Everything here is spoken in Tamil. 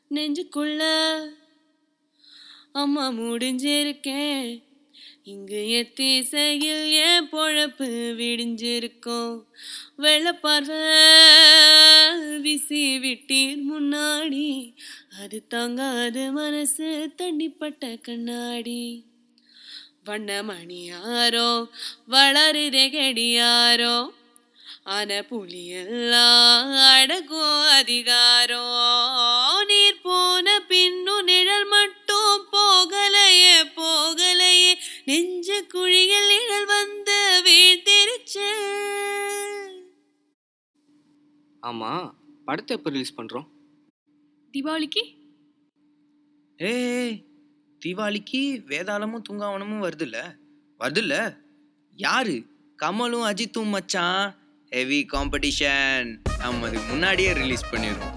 நெஞ்சுக்குள்ள அம்மா முடிஞ்சிருக்கேன். இங்கு எத்திசையில் என் பொழப்பு விடிஞ்சிருக்கும். வெள்ளப்பார்வை வீசி விட்டீர் முன்னாடி, அது தாங்காது மனசு தண்ணிப்பட்ட கண்ணாடி. வண்ணமணியாரோ வளருதே கெடியாரோ, ஆன புலியெல்லாம் அடக்கும் அதிகாரம். நீர் போன பின்னும் நிழல் மட்டும் போகலையே போகலையே, நெஞ்ச குழியில் நிழல் வந்து வீழ்த்திருச்சு. ஆமா, படத்தை எப்போ ரிலீஸ் பண்றோம்? தீபாவளிக்கு. ஏய், தீபாவளிக்கு வேதாளமும் தூங்காவனமும் வருதுல்ல. யாரு? கமலும் அஜித்தும் மச்சான். Heavy competition. நம்ம அதுக்கு முன்னாடியே ரிலீஸ் பண்ணிடுறோம்.